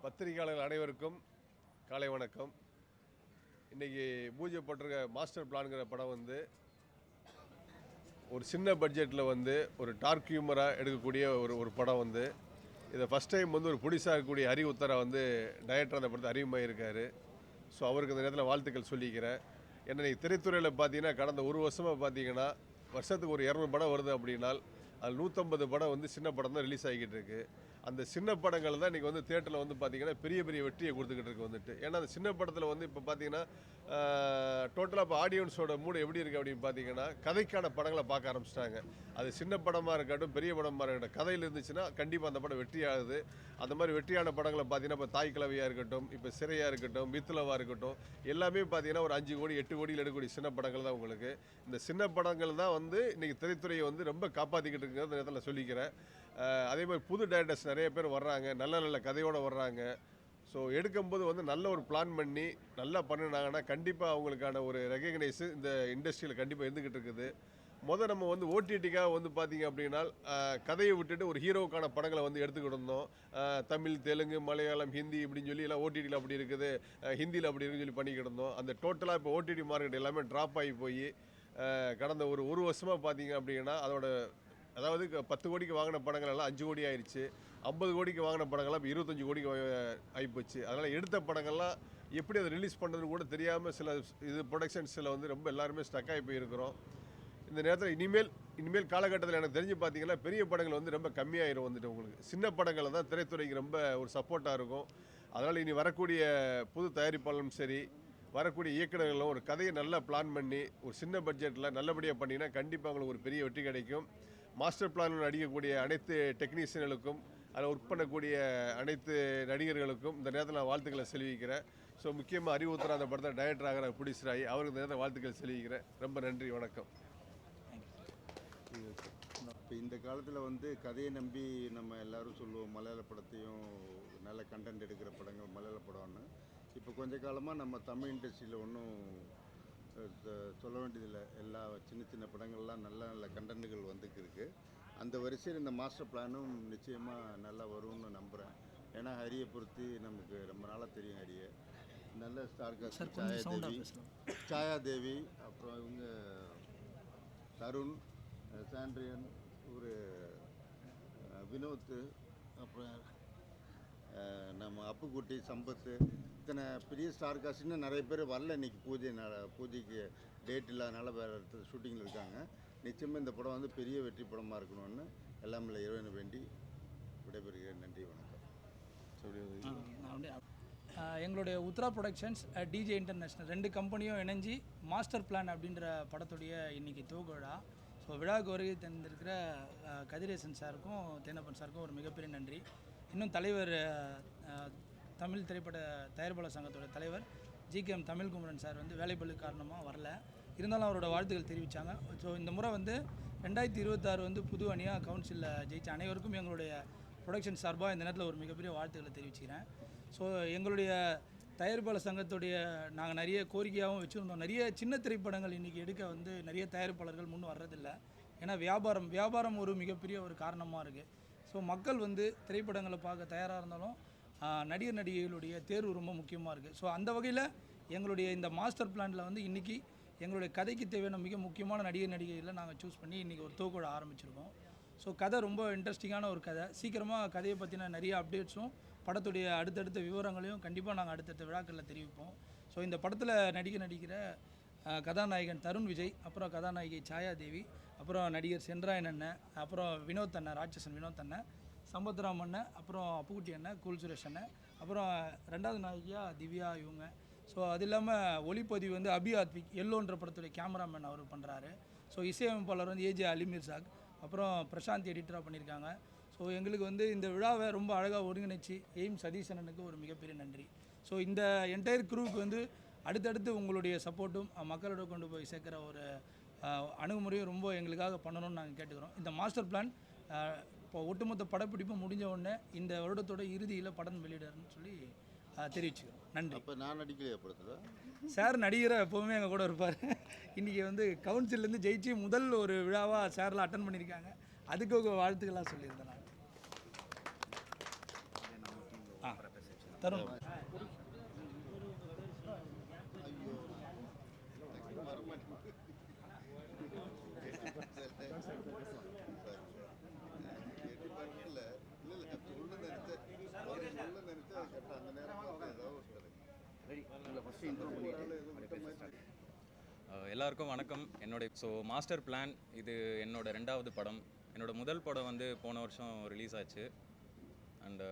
பத்திரிகையாளர்கள் அனைவருக்கும் காலை வணக்கம். இன்றைக்கி பூஜை போட்டிருக்க மாஸ்டர் பிளான்கிற படம் வந்து ஒரு சின்ன பட்ஜெட்டில் வந்து ஒரு டார்க் ஹியூமராக எடுக்கக்கூடிய ஒரு படம் வந்து இதை ஃபஸ்ட் டைம் வந்து ஒரு புடிசாக இருக்கக்கூடிய ஹரி உத்தரா வந்து டைரக்டர் அந்த படத்தை அறிமுகமாக இருக்கார். ஸோ அவருக்கு இந்த நேரத்தில் வாழ்த்துக்கள் சொல்லிக்கிறேன். ஏன்னா நீங்கள் திரைத்துறையில் பார்த்தீங்கன்னா கடந்த ஒரு வருஷமாக பார்த்தீங்கன்னா வருஷத்துக்கு ஒரு 200 படம் வருது அப்படின்னால் அதில் 150 படம் வந்து சின்ன படம் தான் ரிலீஸ் ஆகிக்கிட்டு இருக்குது. அந்த சின்ன படங்கள் தான் இன்றைக்கி வந்து தேட்டரில் வந்து பார்த்திங்கன்னா பெரிய பெரிய வெற்றியை கொடுத்துக்கிட்டு இருக்கு வந்துட்டு. ஏன்னா அந்த சின்ன படத்தில் வந்து இப்போ பார்த்தீங்கன்னா டோட்டலாக இப்போ ஆடியன்ஸோட மூடு எப்படி இருக்குது அப்படின்னு பார்த்தீங்கன்னா கதைக்கான படங்களை பார்க்க ஆரம்பிச்சிட்டாங்க. அது சின்ன படமாக இருக்கட்டும் பெரிய படமாக இருக்கட்டும், கதையில் இருந்துச்சுன்னா கண்டிப்பாக அந்த படம் வெற்றி ஆகுது. அந்த மாதிரி வெற்றியான படங்களை பார்த்தீங்கன்னா இப்போ தாய் கிழவியாக இருக்கட்டும், இப்போ சிறையாக இருக்கட்டும், வித்துலவாக இருக்கட்டும், எல்லாமே பார்த்தீங்கன்னா ஒரு 5 கோடி 8 கோடியில் எடுக்கக்கூடிய சின்ன படங்கள் தான் உங்களுக்கு. இந்த சின்ன படங்கள் தான் வந்து இன்றைக்கி திரைத்துறையை வந்து ரொம்ப காப்பாற்றிக்கிட்டு இருக்கிறத இந்த நேரத்தில் சொல்லிக்கிறேன். அதே மாதிரி புது டைரக்டர்ஸ் நிறைய பேர் வர்றாங்க, நல்ல நல்ல கதையோடு வர்றாங்க. ஸோ எடுக்கும்போது வந்து நல்ல ஒரு பிளான் பண்ணி நல்லா பண்ணினாங்கன்னா கண்டிப்பாக அவங்களுக்கான ஒரு ரெகக்னைஸு இந்த இண்டஸ்ட்ரியில் கண்டிப்பாக இருந்துக்கிட்டு இருக்குது. நம்ம வந்து ஓடிடிக்காக வந்து பார்த்திங்க அப்படின்னா கதையை விட்டுட்டு ஒரு ஹீரோவுக்கான படங்களை வந்து எடுத்துக்கிட்டு இருந்தோம். தமிழ், தெலுங்கு, மலையாளம், ஹிந்தி இப்படின்னு சொல்லி எல்லாம் ஓடிடியில் அப்படி இருக்குது, ஹிந்தியில் அப்படி இருக்குன்னு சொல்லி பண்ணிக்கிட்டு இருந்தோம். அந்த டோட்டலாக இப்போ ஓடிடி மார்க்கெட் எல்லாமே ட்ராப் ஆகி போய் கடந்த ஒரு வருஷமாக பார்த்தீங்க அப்படின்னா அதாவது 10 கோடிக்கு வாங்கின படங்கள் எல்லாம் 5 கோடி ஆயிடுச்சு. 50 கோடிக்கு வாங்கின படங்கள்லாம் இப்போ 25 கோடிக்கு ஆகிப்போச்சு. அதனால் எடுத்த படங்கள்லாம் எப்படி அதை ரிலீஸ் பண்ணுறதுன்னு கூட தெரியாமல் சில ப்ரொடக்ஷன்ஸில் வந்து ரொம்ப எல்லாருமே ஸ்டக் ஆகி போயிருக்கிறோம். இந்த நேரத்தில் இனிமேல் காலகட்டத்தில் எனக்கு தெரிஞ்சு பார்த்தீங்கன்னா பெரிய படங்கள் வந்து ரொம்ப கம்மியாயிரும் வந்துட்டு. உங்களுக்கு சின்ன படங்கள் தான் திரைத்துறைக்கு ரொம்ப ஒரு சப்போர்ட்டாக இருக்கும். அதனால் இனி வரக்கூடிய புது தயாரிப்பாளரும் சரி, வரக்கூடிய இயக்குநர்களும் ஒரு கதையை நல்லா பிளான் பண்ணி ஒரு சின்ன பட்ஜெட்டில் நல்லபடியாக பண்ணினா கண்டிப்பாக அவங்களுக்கு ஒரு பெரிய வெற்றி கிடைக்கும். மாஸ்டர் பிளான் நடிக்கக்கூடிய அனைத்து டெக்னீஷியன்களுக்கும் அதில் ஒர்க் பண்ணக்கூடிய அனைத்து நடிகர்களுக்கும் இந்த நேரத்தில் நான் வாழ்த்துக்களை செலுத்திக்கிறேன். ஸோ முக்கியமாக ஹரி உத்தரா அந்த படத்தை டைரக்டர் ஆகிற புடிசராகி அவருக்கு இந்த நேரத்தில் வாழ்த்துக்கள் செலுத்திக்கிறேன். ரொம்ப நன்றி, வணக்கம். இப்போ இந்த காலத்தில் வந்து கதையை நம்பி நம்ம எல்லோரும் சொல்லுவோம் மலையாள படத்தையும் நல்ல கண்டென்ட் எடுக்கிற படங்கள் மலையாள படம்னு. இப்போ கொஞ்ச காலமாக நம்ம தமிழ் இண்டஸ்ட்ரியில் ஒன்றும் சொல்ல வேண்டியதில்லை. எல்லா சின்ன சின்ன படங்கள்லாம் நல்ல நல்ல கண்டென்ட்டுகள் வந்துருக்கு. அந்த வரிசையில் இந்த மாஸ்டர் பிளானும் நிச்சயமாக நல்லா வரும்னு நம்புகிறேன். ஏன்னா ஹரியை பொறுத்து நமக்கு ரொம்ப நாளாக தெரியும். ஹரியை நல்ல ஸ்டார் காஸ்ட், சாயாதேவி, அப்புறம் இவங்க தருண், சாண்ட்ரியன், ஒரு வினோத், அப்புறம் நம்ம அப்புக்குட்டி, சம்பத்து, இத்தனை பெரிய ஸ்டார் காஸ்ட்னு நிறைய பேர் வரல. இன்றைக்கி பூஜைக்கு டேட் இல்லாதனால வேறு இடத்துல ஷூட்டிங்கில் இருக்காங்க. நிச்சயமாக இந்த படம் வந்து பெரிய வெற்றி படமாக இருக்கணும்னு எல்லாம் இல்லை இறைவனை வேண்டி விடைபெறுகிறேன். நன்றி, வணக்கம். எங்களுடைய உத்ரா ப்ரொடக்ஷன்ஸ், டிஜே இன்டர்நேஷ்னல் 2 கம்பெனியும் இணைஞ்சி மாஸ்டர் பிளான் அப்படின்ற படத்துடைய இன்றைக்கி துவக்க விழா. ஸோ விழாவுக்கு வருகை தந்திருக்கிற கதிரேசன் சாருக்கும் தேனப்பன் சாருக்கும் ஒரு மிகப்பெரிய நன்றி. இன்னும் தலைவர் தமிழ் திரைப்பட தயாரிப்பாளர் சங்கத்தோட தலைவர் GKM தமிழ்குமரன் சார் வந்து வேலைப்பளு காரணமாக வரல, இருந்தாலும் அவரோட வாழ்த்துக்கள் தெரிவித்தாங்க. ஸோ இந்த முறை வந்து 2026 வந்து புது அணியாக கவுன்சிலில் ஜெயித்த அனைவருக்கும் எங்களுடைய ப்ரொடக்ஷன் சார்பாக இந்த நேரத்தில் ஒரு மிகப்பெரிய வாழ்த்துக்களை தெரிவிச்சுக்கிறேன். ஸோ எங்களுடைய தயாரிப்பாளர் சங்கத்துடைய நாங்கள் நிறைய கோரிக்கையாகவும் வச்சுருந்தோம். நிறைய சின்ன திரைப்படங்கள் இன்றைக்கி எடுக்க வந்து நிறைய தயாரிப்பாளர்கள் முன் வர்றதில்லை. ஏன்னா வியாபாரம் ஒரு மிகப்பெரிய ஒரு காரணமாக இருக்குது. ஸோ மக்கள் வந்து திரைப்படங்களை பார்க்க தயாராக இருந்தாலும் நடிகர் நடிகைகளுடைய தேர்வு ரொம்ப முக்கியமாக இருக்குது. ஸோ அந்த வகையில் எங்களுடைய இந்த மாஸ்டர் பிளானில் வந்து இன்றைக்கி எங்களுடைய கதைக்கு தேவையான மிக முக்கியமான நடிகர் நடிகைகளை நாங்கள் சூஸ் பண்ணி இன்றைக்கி ஒரு துவக்க விழா ஆரம்பிச்சிருக்கோம். ஸோ கதை ரொம்ப இன்ட்ரெஸ்டிங்கான ஒரு கதை. சீக்கிரமாக கதையை பற்றின நிறைய அப்டேட்ஸும் படத்துடைய அடுத்தடுத்த விவரங்களையும் கண்டிப்பாக நாங்கள் அடுத்தடுத்த விழாக்களில் தெரிவிப்போம். ஸோ இந்த படத்தில் நடிக்கிற கதாநாயகன் தருண் விஜய், அப்புறம் கதாநாயகி சாயாதேவி, அப்புறம் நடிகர் சென்ராயன் அண்ணன், அப்புறம் வினோத் அண்ணன், ராட்சசன் வினோத் அண்ணன், சம்பத்ராம் அண்ணன், அப்புறம் அப்புக்குட்டி அண்ணன், கூல் சுரேஷ் அண்ணன், அப்புறம் 2வது நாயகியாக திவ்யா, இவங்க. ஸோ அது இல்லாமல் ஒளிப்பதிவு வந்து அபியாத்விக் எல்லோன்ற படத்துடைய கேமராமேன் அவர் பண்ணுறாரு. ஸோ இசையமைப்பாளர் வந்து AJ அலிமிர்சாக், அப்புறம் பிரசாந்த் எடிட்டராக பண்ணியிருக்காங்க. ஸோ எங்களுக்கு வந்து இந்த விழாவை ரொம்ப அழகாக ஒருங்கிணைச்சி சதீஷனனுக்கு ஒரு மிகப்பெரிய நன்றி. ஸோ இந்த என்டையர் குரூவுக்கு வந்து அடுத்தடுத்து உங்களுடைய சப்போர்ட்டும் மக்களோட கொண்டு போய் சேர்க்குற ஒரு அணுகுமுறையும் ரொம்ப எங்களுக்காக பண்ணணும்னு நாங்கள் கேட்டுக்கிறோம். இந்த மாஸ்டர் பிளான் இப்போ ஒட்டுமொத்த படப்பிடிப்பு முடிஞ்ச உடனே இந்த வருடத்தோட இறுதியில் படம் வெளியிடணும்னு சொல்லி தெரிவிச்சுக்கிறோம். நன்றி. இப்போ நான் நடிக்கலையா படத்தில்? சார் நடிகராக எப்போவுமே எங்கள் கூட இருப்பார். இன்றைக்கி வந்து கவுன்சிலேருந்து ஜெயிச்சு முதல் ஒரு விழாவாக சார்லாம் அட்டன் பண்ணியிருக்காங்க. அதுக்கு வாழ்த்துக்களாக சொல்லியிருந்தேன் நான். தருண். எல்லாருக்கும் வணக்கம். மாஸ்டர் பிளான் இது என்னோட 2வது படம். என்னோட முதல் படம் வந்து போன வருஷம் ரிலீஸ் ஆச்சு. அண்ட்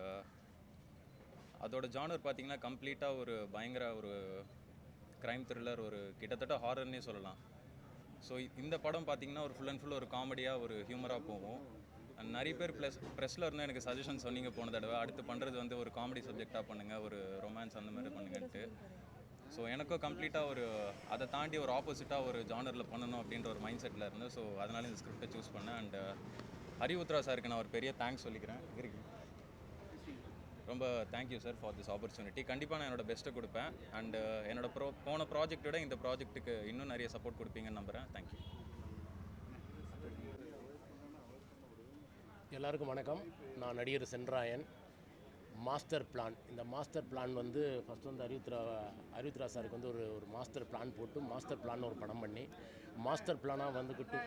அதோட ஜானர் பார்த்தீங்கன்னா கம்ப்ளீட்டாக ஒரு பயங்கர ஒரு க்ரைம் த்ரில்லர், ஒரு கிட்டத்தட்ட ஹாரர்னே சொல்லலாம். ஸோ இந்த படம் பார்த்தீங்கன்னா ஒரு ஃபுல் அண்ட் ஃபுல் ஒரு காமெடியாக ஒரு ஹியூமராக போகும். அண்ட் நிறைய பேர் ப்ரெஸ்ஸில் இருந்து எனக்கு சஜஷன் சொன்னீங்க போன தடவை, அடுத்து பண்ணுறது வந்து ஒரு காமெடி சப்ஜெக்டாக பண்ணுங்கள், ஒரு ரொமான்ஸ் அந்த மாதிரி பண்ணுங்கன்ட்டு. ஸோ எனக்கும் கம்ப்ளீட்டாக ஒரு அதை தாண்டி ஒரு ஆப்போசிட்டாக ஒரு ஜானரில் பண்ணணும் அப்படின்ற ஒரு மைண்ட் செட்டில் இருந்தேன். ஸோ அதனால் இந்த ஸ்கிரிப்டை சூஸ் பண்ணேன். அண்ட் ஹரி உத்ரா சாருக்கு நான் ஒரு பெரிய தேங்க்ஸ் சொல்லிக்கிறேன். ரொம்ப thank you sir for this opportunity. கண்டிப்பாக நான் என்னோட பெஸ்ட்டை கொடுப்பேன். அண்ட் என்னோட போன ப்ராஜெக்டோட இந்த ப்ராஜெக்ட்டுக்கு இன்னும் நிறைய சப்போர்ட் கொடுப்பீங்கன்னு நம்புகிறேன். தேங்க்யூ. எல்லாருக்கும் வணக்கம். நான் நடிகர் சென்றாயன். மாஸ்டர் பிளான், இந்த மாஸ்டர் பிளான் வந்து ஃபஸ்ட்டு வந்து அறிவுத்ரா சாருக்கு வந்து ஒரு மாஸ்டர் பிளான் போட்டு மாஸ்டர் பிளான் ஒரு படம் பண்ணி மாஸ்டர் பிளானாக வந்துக்கிட்டு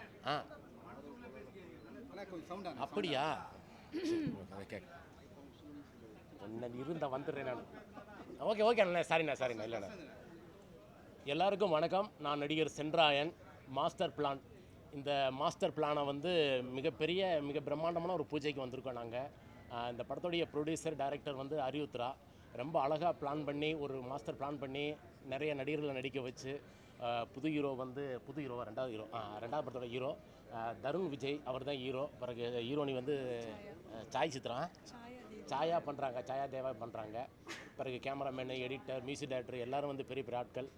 அப்படியா என்ன இருந்தால் வந்துடுறேன் நான். ஓகே அண்ணா, சாரிண்ணா இல்லைண்ணா. எல்லாருக்கும் வணக்கம். நான் நடிகர் சென்றாயன். மாஸ்டர் பிளான், இந்த மாஸ்டர் பிளானை வந்து மிக பிரம்மாண்டமான ஒரு பூஜைக்கு வந்திருக்கோம் நாங்கள். இந்த படத்துடைய ப்ரொடியூசர் டைரக்டர் வந்து அறிவுத்ரா ரொம்ப அழகாக பிளான் பண்ணி ஒரு மாஸ்டர் பிளான் பண்ணி நிறைய நடிகர்களை நடிக்க வச்சு புது ஹீரோவா ரெண்டாவது படத்தோட ஹீரோ தருண் விஜய், அவர் தான் ஹீரோ. பிறகு ஹீரோனி வந்து சாயா பண்ணுறாங்க, சாயா தேவா பண்ணுறாங்க. பிறகு கேமராமேனு, எடிட்டர், மியூசிக் டைரக்டர் எல்லாரும் வந்து பெரிய ஆட்கள்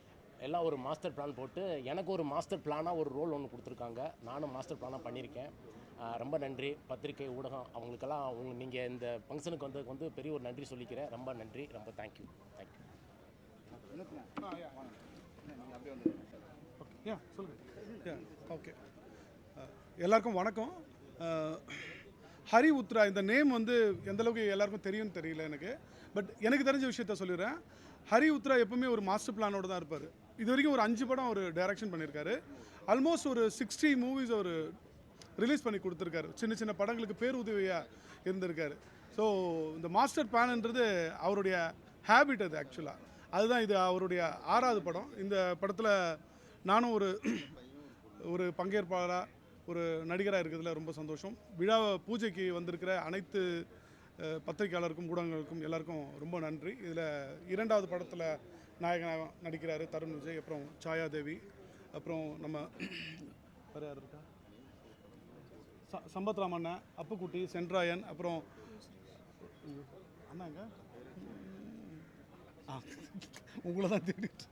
எல்லாம் ஒரு மாஸ்டர் பிளான் போட்டு எனக்கு ஒரு மாஸ்டர் பிளானாக ஒரு ரோல் ஒன்று கொடுத்துருக்காங்க. நானும் மாஸ்டர் பிளானாக பண்ணியிருக்கேன். ரொம்ப நன்றி பத்திரிகை ஊடகம் அவங்களுக்கெல்லாம். நீங்கள் இந்த ஃபங்க்ஷனுக்கு வந்ததுக்கு வந்து பெரிய ஒரு நன்றி சொல்லிக்கிறேன். ரொம்ப நன்றி, ரொம்ப தேங்க்யூ. ஓகே, எல்லாருக்கும் வணக்கம். ஹரி உத்ரா இந்த நேம் வந்து எந்தளவுக்கு எல்லாருக்கும் தெரியும்னு தெரியல எனக்கு. பட் எனக்கு தெரிஞ்ச விஷயத்த சொல்லிடுறேன். ஹரி உத்ரா எப்பவுமே ஒரு மாஸ்டர் பிளானோட தான் இருப்பார். இது வரைக்கும் ஒரு 5 படம் ஒரு டைரக்ஷன் பண்ணியிருக்காரு. ஆல்மோஸ்ட் ஒரு 60 மூவிஸ் ஒரு ரிலீஸ் பண்ணி கொடுத்துருக்காரு. சின்ன படங்களுக்கு பேருதவியாக இருந்திருக்காரு. ஸோ இந்த மாஸ்டர் பிளான்ன்றது அவருடைய ஹேபிட். அது ஆக்சுவலாக அதுதான் இது அவருடைய 6வது படம். இந்த படத்தில் நானும் ஒரு பங்கேற்பாளராக ஒரு நடிகராக இருக்கிறதுல ரொம்ப சந்தோஷம். விழா பூஜைக்கு வந்திருக்கிற அனைத்து பத்திரிகையாளருக்கும் ஊடகங்களுக்கும் எல்லாருக்கும் ரொம்ப நன்றி. இதில் 2வது படத்தில் நாயகனாக நடிக்கிறாரு தருண் விஜய், அப்புறம் சாயா தேவி, அப்புறம் நம்ம வேறு யார் இருக்கா, சம்பத் ராமண்ணா, அப்புக்குட்டி, சென்றாயன், அப்புறம் அண்ணாங்க உங்களை தான் தேடிட்டு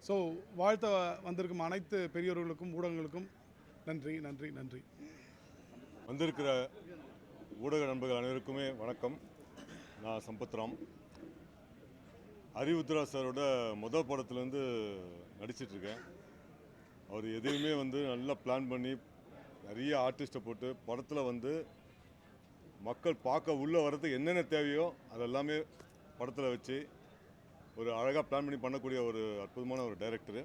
ஸோ வாழ்த்த வந்திருக்கும் அனைத்து பெரியவர்களுக்கும் ஊடகங்களுக்கும் நன்றி நன்றி நன்றி. வந்திருக்கிற ஊடக நண்பர்கள் அனைவருக்குமே வணக்கம். நான் சம்பத்ராம். ஹரி உத்ரா சாரோட முதல் படத்துலேருந்து நடிச்சிட்ருக்கேன். அவர் எதையுமே வந்து நல்லா பிளான் பண்ணி நிறைய ஆர்டிஸ்ட்டை போட்டு படத்தில் வந்து மக்கள் பார்க்க உள்ளே வர்றதுக்கு என்னென்ன தேவையோ அதெல்லாமே படத்தில் வச்சு ஒரு அழகாக பிளான் பண்ணி பண்ணக்கூடிய ஒரு அற்புதமான ஒரு டைரக்டரு.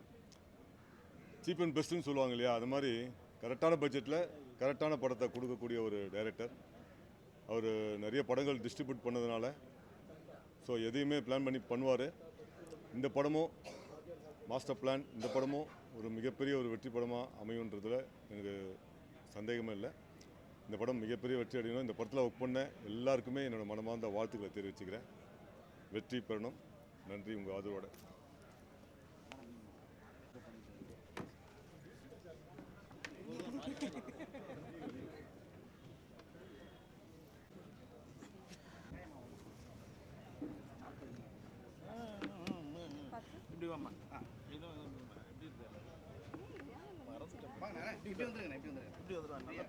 சீப் அண்ட் பெஸ்ட்டுன்னு சொல்லுவாங்க இல்லையா, அது மாதிரி கரெக்டான பட்ஜெட்டில் கரெக்டான படத்தை கொடுக்கக்கூடிய ஒரு டைரக்டர். அவர் நிறைய படங்கள் டிஸ்ட்ரிபியூட் பண்ணதுனால ஸோ எதையுமே பிளான் பண்ணி பண்ணுவார். இந்த படமும் மாஸ்டர் பிளான், இந்த படமும் ஒரு மிகப்பெரிய ஒரு வெற்றி படமாக அமையுன்றதில் எனக்கு சந்தேகமே இல்லை. இந்த படம் மிகப்பெரிய வெற்றி அடையணும். இந்த படத்தில் ஒர்க் பண்ண எல்லாருக்குமே என்னோடய மனமார்ந்த வாழ்த்துக்களை தெரிவிச்சுக்கிறேன். வெற்றி பெறணும். நன்றி உங்கள் ஆதரவோட.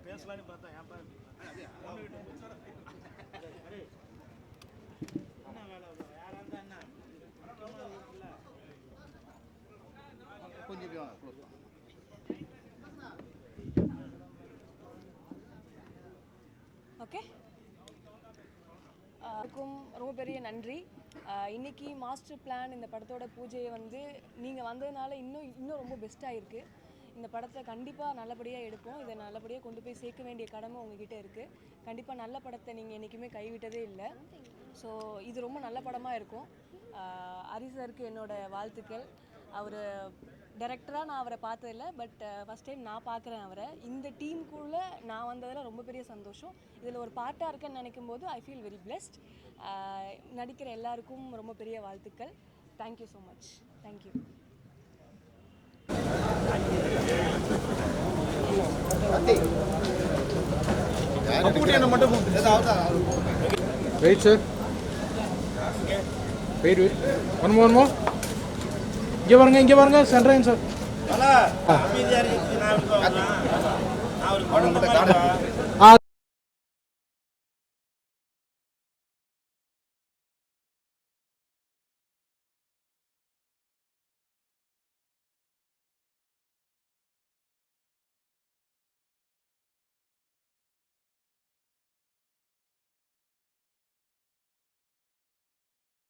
பேசலான்னு பார்த்தா ஏன்பா கொஞ்சம் ஓகே, அதுக்கும் ரொம்ப பெரிய நன்றி. இன்னைக்கு மாஸ்டர் பிளான் இந்த படத்தோட பூஜையை வந்து நீங்கள் வந்ததுனால இன்னும் ரொம்ப பெஸ்ட்டாக இருக்குது. இந்த படத்தை கண்டிப்பாக நல்லபடியாக எடுப்போம். இதை நல்லபடியாக கொண்டு போய் சேர்க்க வேண்டிய கடமை உங்ககிட்ட இருக்குது. கண்டிப்பாக நல்ல படத்தை நீங்கள் என்றைக்குமே கைவிட்டதே இல்லை. ஸோ இது ரொம்ப நல்ல படமாக இருக்கும். ஹரி சாருக்கு என்னோட வாழ்த்துக்கள். அவர் டைரக்டராக நான் அவரை பார்த்ததில்ல, பட் ஃபஸ்ட் டைம் நான் பார்க்குறேன் அவரை. இந்த டீமுக்குள்ளே நான் வந்ததில் ரொம்ப பெரிய சந்தோஷம். இதில் ஒரு பார்ட்டாக இருக்கேன்னு நினைக்கும் போது ஐ ஃபீல் வெரி பிளெஸ்ட். நடிக்கிற எல்லாருக்கும் ரொம்ப பெரிய வாழ்த்துக்கள். Thank you so much. Thank you. Wait, sir. Wait. One more. இங்கே பாருங்க சென்ட்ரைன் சார்.